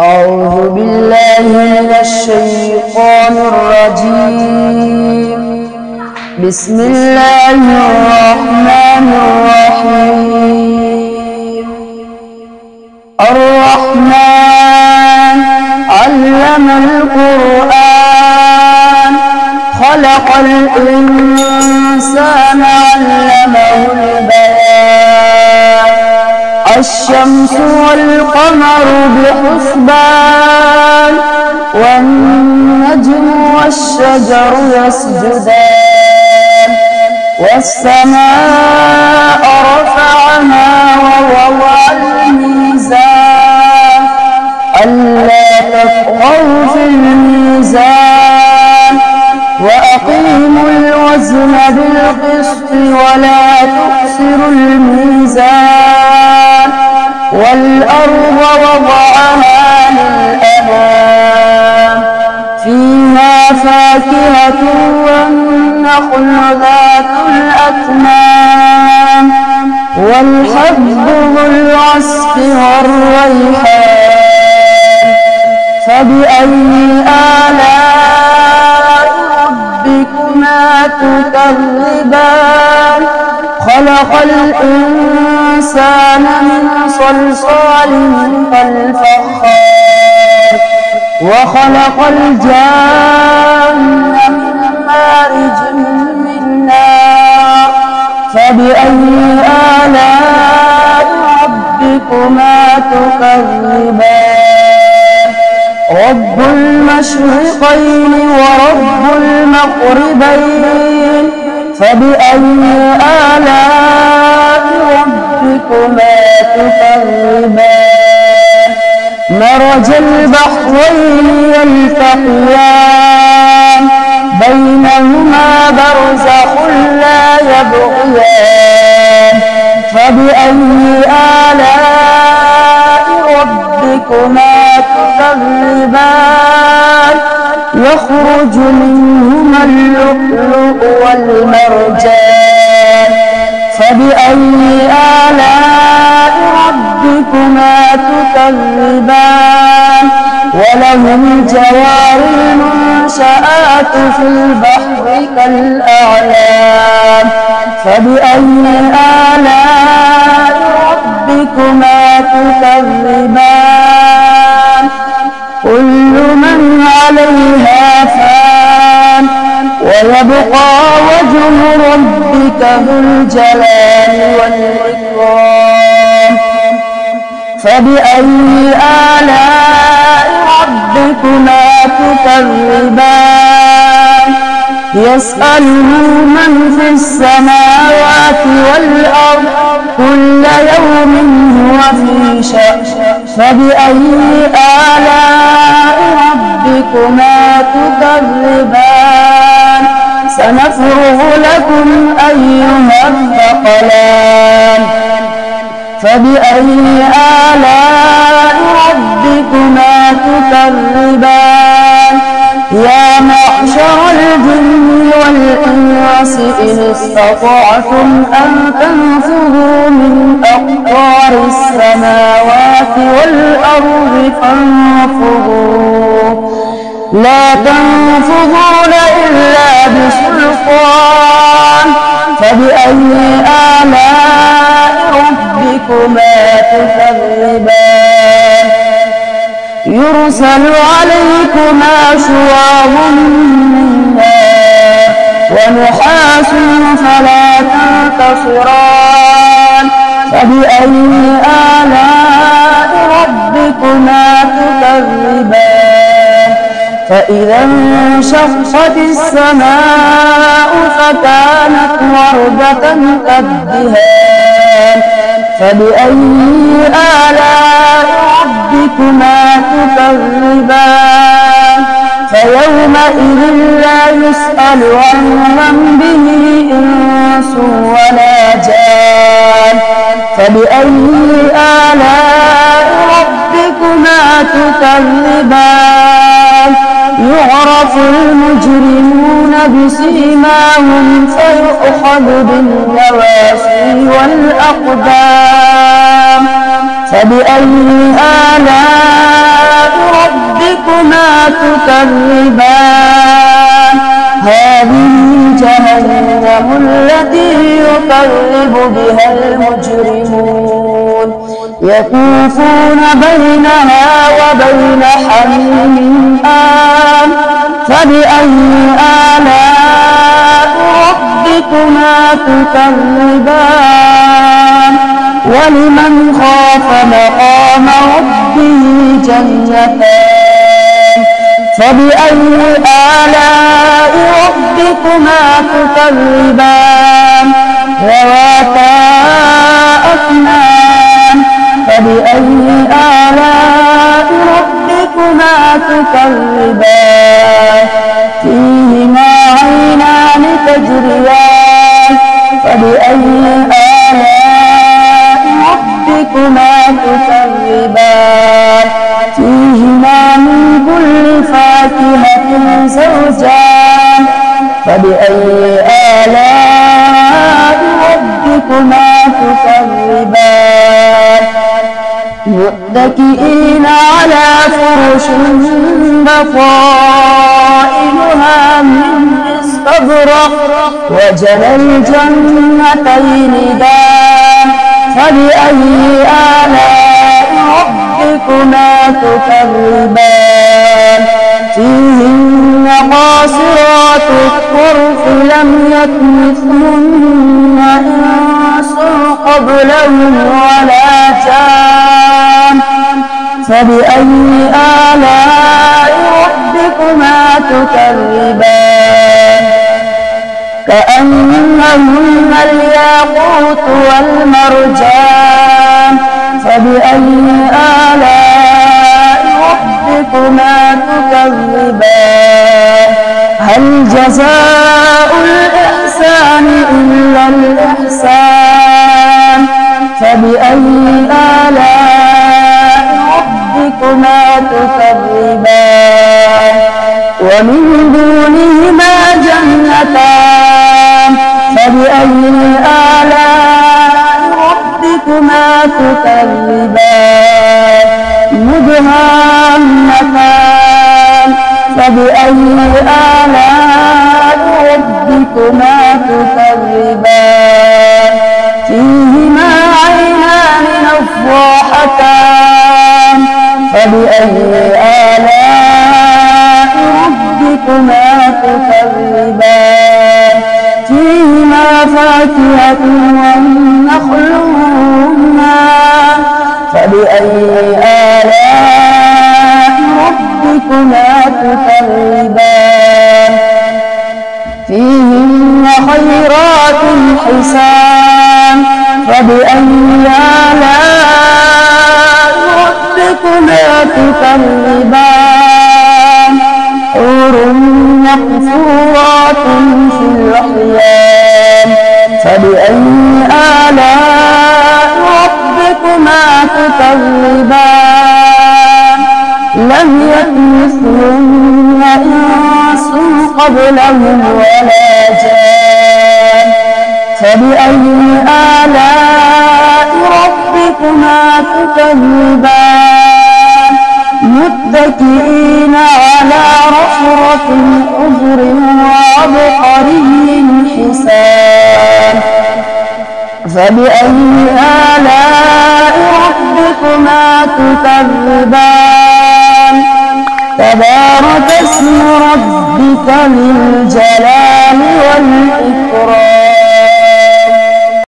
أعوذ بالله من الشيطان الرجيم. بسم الله الرحمن الرحيم. الرحمن علم القرآن خلق الإنسان علمه البيان. الشمس والقمر بحسبان والنجم والشجر يسجدان. والسماء رفعها ووضع الميزان ألا تطغوا في الميزان وأقيموا الوزن بالقسط ولا تخسروا الميزان. والأرض وضعها للأنام فيها فاكهة والنخل ذات الأكمام والحب ذو العصف والريحان. فبأي آلاء ربكما تكذبان؟ خلق الإنسان من صلصال كالفخار وخلق الجان من مارج من نار. فبأي آلاء ربكما تكذبان؟ رب المشرقين ورب المغربين. فبأي آلاء ربكما تكذبان؟ مرج البحرين يلتقيان بينهما برزخ لا يبغيان. فبأي آلاء ربكما تكذبان؟ يخرج منهما اللؤلؤ والمرجان. فبأي آلاء ربكما تكذبان؟ وله الجوار المنشآت في البحر كالأعلام. فبأي آلاء ربكما تكذبان؟ كل من عليها فان ويبقى وجه ربك ذو الجلال والإكرام. فبأي آلاء ربكما تكذبان؟ يسأله من في السماوات والأرض كل يوم هو في شأن. فبأي آلاء ربكما تكذبان؟ سنفرغ لكم أيها الثقلان. فبأي آلاء ربكما تكذبان؟ يا معشر الجن والإنس إن استطعتم أن تنفذوا من أقطار السماوات والأرض فانفذوا لا تنفذون إلا بسلطان. فبأي آلاء ربكما تكذبان؟ يرسل عليكما شواظ من نار ونحاس فلا تنتصران. فبأي آلاء ربكما تكذبان؟ فإذا انشقت السماء فكانت وردة كالدهان. فبأي آلاء ربكما تكذبان؟ فيومئذ لا يسأل عن ذنبه إنس ولا جان. فبأي آلاء ربكما تكذبان؟ يعرف المجرمون بسيماهم فيؤخذ بالنواصي والأقدام. فبأي آلاء ربكما تكذبان هذه جهنم التي يكذب بها المجرمون يطوفون بينها وبين حميم آن فبأي آلاء ربكما تكذبان ولمن خاف مقام ربه جنتان فبأي آلاء ربكما تكذبان ذواتا أفنان فبأي آلاء ربكما تكذبان فيهما عينان تجريان فبأي آلاء ربكما تكذبان فيهما من كل فاكهة زوجان فبأي آلاء ربكما تكذبان متكئين على فرش بطائنها من استبرق وجنى الجنتين دان فبأي آلاء ربكما تكذبان فيهن قاصرات الطرف لم يطمثهن إنس قبلهم ولا جان فبأي آلاء ربكما تكذبان كأنهن الياقوت والمرجان فبأي آلاء ربكما تكذبان هل جزاء الإحسان إلا الإحسان فبأي آلاء ربكما تكذبان ومن دونهما جنتان فبأي آلاء ربكما تكذبان مدهامتان فبأي آلاء ربكما تكذبان فيهما عينان نضاحتان فبأي آلاء ربكما تكذبان فيهما فاكهة والنخل والرمان فبأي آلاء ربكما تكذبان فيهن خيرات حسان فبأي آلاء ربكما تكذبان حور مقصورات في الأخيام فبأي آلاء ربكما تكذبان لم يطمثهن إنس قبلهم ولا جان فبأي آلاء ربكما تكذبان متكئين على رفرف خضر وعبقري حسان فبأي آلاء ربكما تكذبان تبارك اسم ربك ذي الجلال والإكرام